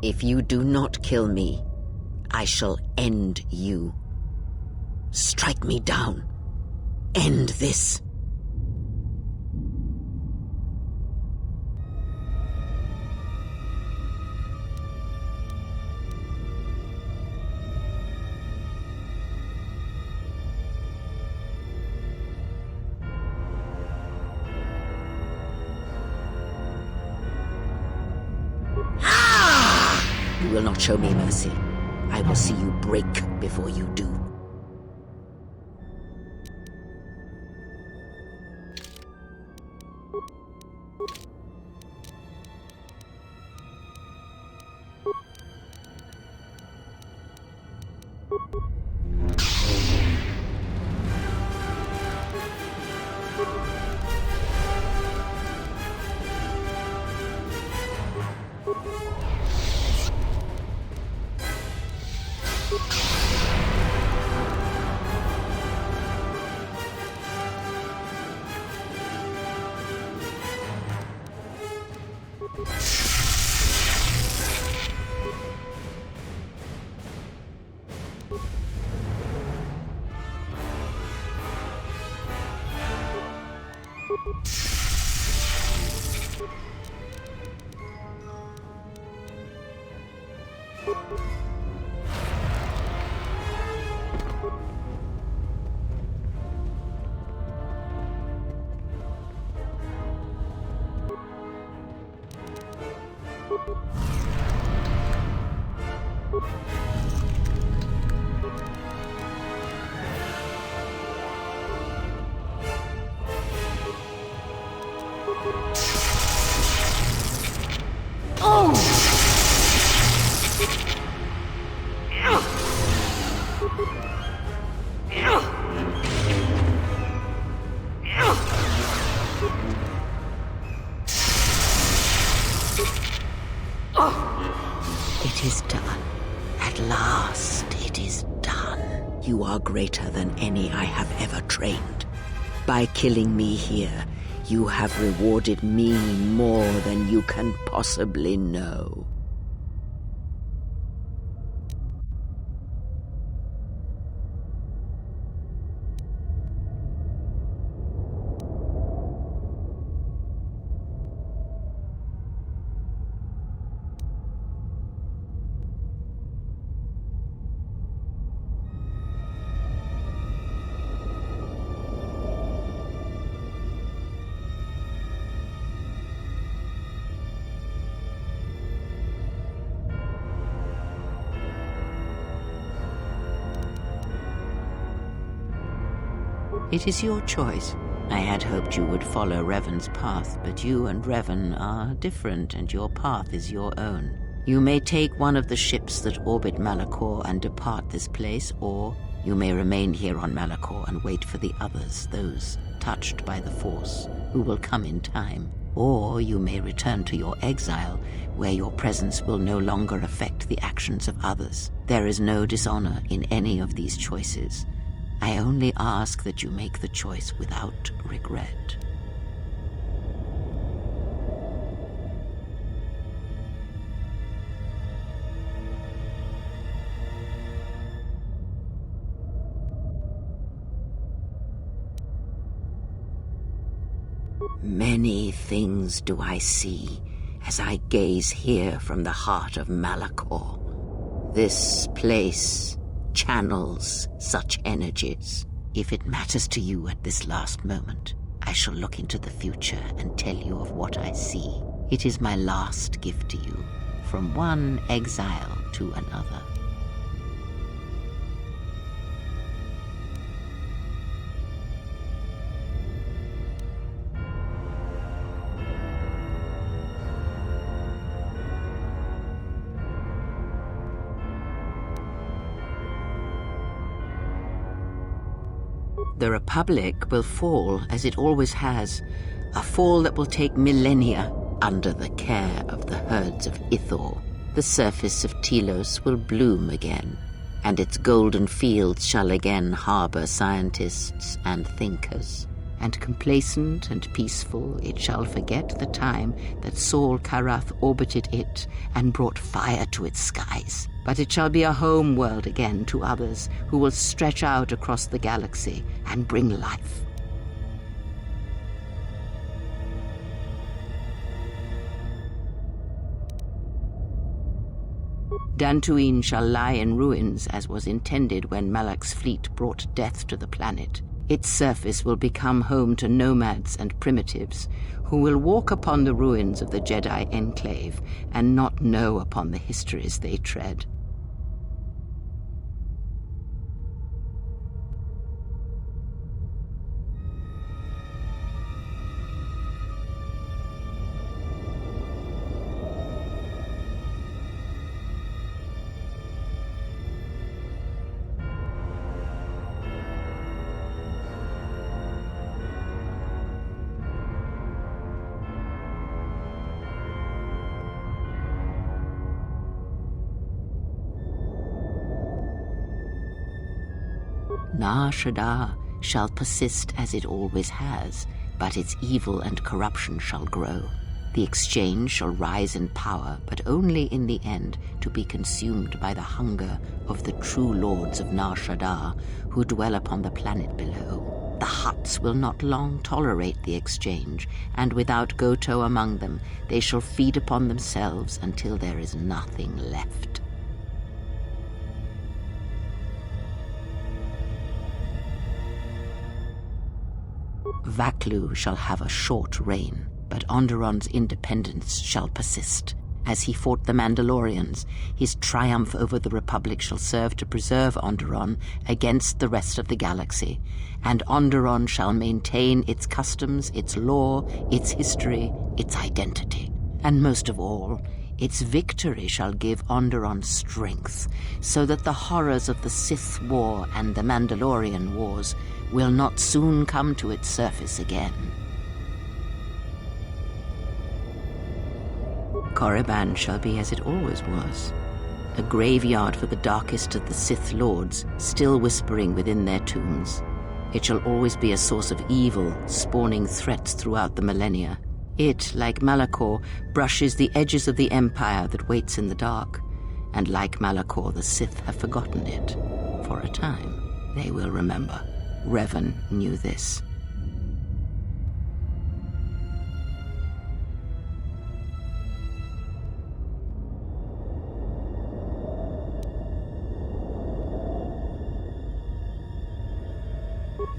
If you do not kill me, I shall end you. Strike me down. End this. You will not show me mercy. I will see you break before you do. It is done. At last, it is done. You are greater than any I have ever trained. By killing me here, you have rewarded me more than you can possibly know. It is your choice. I had hoped you would follow Revan's path, but you and Revan are different, and your path is your own. You may take one of the ships that orbit Malkor and depart this place, or you may remain here on Malkor and wait for the others, those touched by the Force, who will come in time. Or you may return to your exile, where your presence will no longer affect the actions of others. There is no dishonor in any of these choices. I only ask that you make the choice without regret. Many things do I see as I gaze here from the heart of Malkor. This place channels such energies. If it matters to you at this last moment, I shall look into the future and tell you of what I see. It is my last gift to you, from one exile to another. The Republic will fall as it always has, a fall that will take millennia under the care of the herds of Ithor. The surface of Telos will bloom again, and its golden fields shall again harbor scientists and thinkers. and complacent and peaceful it shall forget the time that Saul Karath orbited it and brought fire to its skies. But it shall be a home world again to others who will stretch out across the galaxy and bring life. Dantooine shall lie in ruins as was intended when Malak's fleet brought death to the planet. Its surface will become home to nomads and primitives who will walk upon the ruins of the Jedi Enclave and not know upon the histories they tread. Nar Shaddaa shall persist as it always has, but its evil and corruption shall grow. The exchange shall rise in power, but only in the end to be consumed by the hunger of the true lords of Nar Shaddaa who dwell upon the planet below. The Hutts will not long tolerate the exchange, and without KotOR among them, they shall feed upon themselves until there is nothing left. Vaklu shall have a short reign, but Onderon's independence shall persist. As he fought the Mandalorians, his triumph over the Republic shall serve to preserve Onderon against the rest of the galaxy, and Onderon shall maintain its customs, its law, its history, its identity. And most of all, its victory shall give Onderon strength, so that the horrors of the Sith War and the Mandalorian Wars will not soon come to its surface again. Korriban shall be as it always was, a graveyard for the darkest of the Sith Lords, still whispering within their tombs. It shall always be a source of evil, spawning threats throughout the millennia. It, like Malkor, brushes the edges of the Empire that waits in the dark, and like Malkor, the Sith have forgotten it. For a time, they will remember. Revan knew this.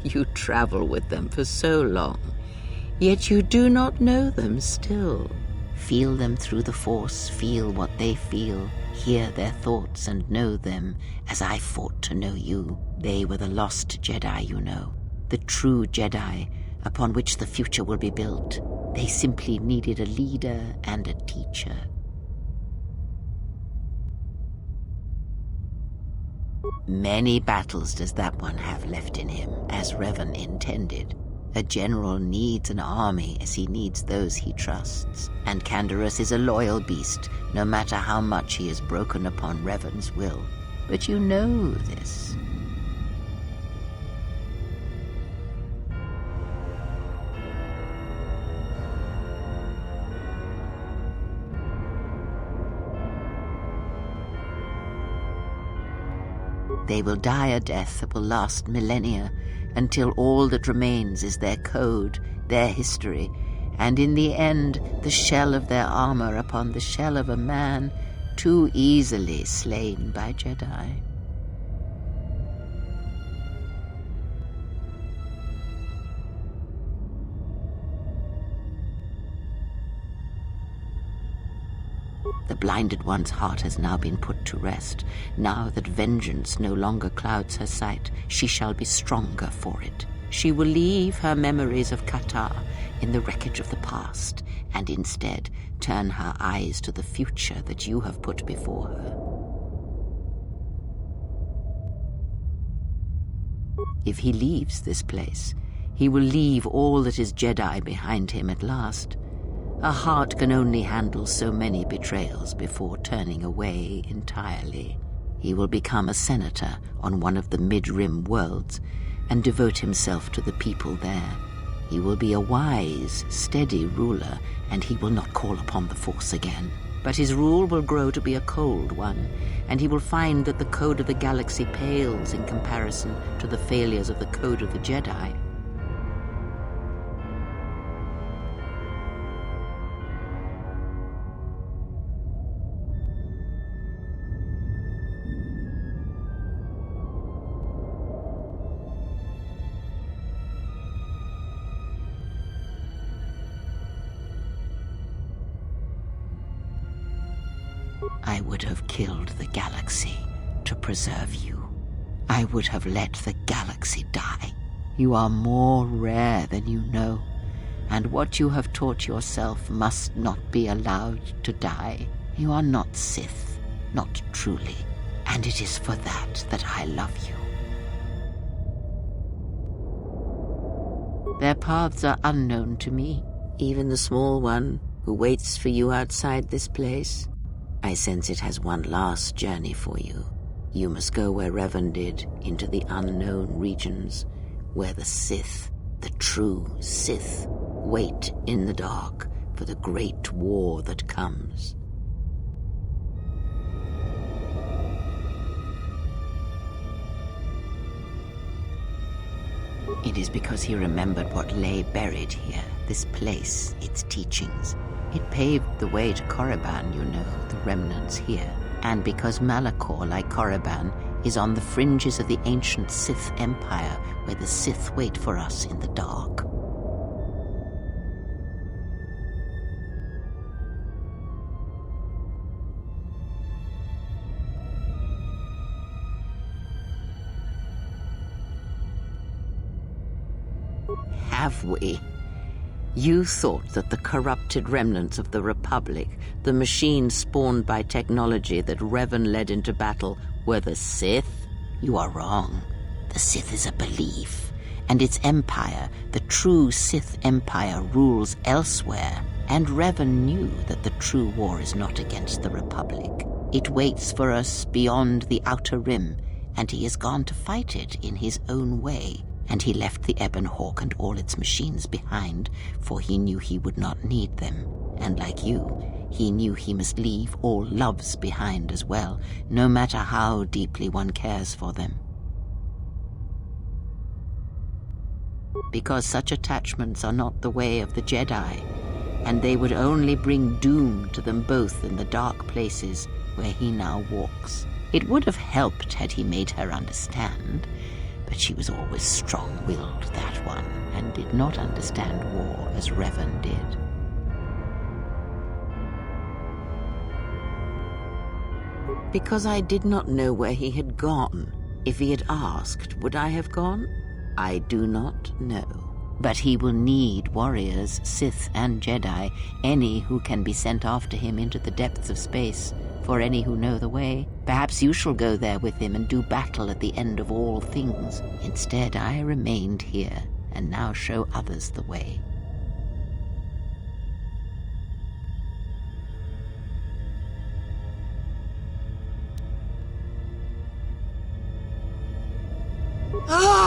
You travel with them for so long, yet you do not know them still. Feel them through the Force, feel what they feel, hear their thoughts and know them as I fought to know you. They were the lost Jedi, you know, the true Jedi upon which the future will be built. They simply needed a leader and a teacher. Many battles does that one have left in him, as Revan intended. A general needs an army as he needs those he trusts, and Canderous is a loyal beast, no matter how much he is broken upon Revan's will. But you know this. They will die a death that will last millennia, until all that remains is their code, their history, and in the end the shell of their armor upon the shell of a man too easily slain by Jedi. The blinded one's heart has now been put to rest. Now that vengeance no longer clouds her sight, she shall be stronger for it. She will leave her memories of KotOR in the wreckage of the past, and instead turn her eyes to the future that you have put before her. If he leaves this place, he will leave all that is Jedi behind him at last. A heart can only handle so many betrayals before turning away entirely. He will become a senator on one of the mid-rim worlds and devote himself to the people there. He will be a wise, steady ruler, and he will not call upon the Force again. But his rule will grow to be a cold one, and he will find that the code of the galaxy pales in comparison to the failures of the code of the Jedi. I would have killed the galaxy to preserve you. I would have let the galaxy die. You are more rare than you know, and what you have taught yourself must not be allowed to die. You are not Sith, not truly, and it is for that that I love you. Their paths are unknown to me, even the small one who waits for you outside this place. I sense it has one last journey for you. You must go where Revan did, into the unknown regions, where the Sith, the true Sith, wait in the dark for the great war that comes. It is because he remembered what lay buried here, this place, its teachings. It paved the way to Korriban, you know, the remnants here. And because Malkor, like Korriban, is on the fringes of the ancient Sith Empire, where the Sith wait for us in the dark. Have we? You thought that the corrupted remnants of the Republic, the machines spawned by technology that Revan led into battle, were the Sith? You are wrong. The Sith is a belief, and its empire, the true Sith Empire, rules elsewhere. And Revan knew that the true war is not against the Republic. It waits for us beyond the Outer Rim, and he has gone to fight it in his own way. And he left the Ebon Hawk and all its machines behind, for he knew he would not need them. And like you, he knew he must leave all loves behind as well, no matter how deeply one cares for them. Because such attachments are not the way of the Jedi, and they would only bring doom to them both in the dark places where he now walks. It would have helped had he made her understand, but she was always strong-willed, that one, and did not understand war as Revan did. Because I did not know where he had gone. If he had asked, would I have gone? I do not know. But he will need warriors, Sith and Jedi, any who can be sent after him into the depths of space, for any who know the way. Perhaps you shall go there with him and do battle at the end of all things. Instead, I remained here, and now show others the way. Ah!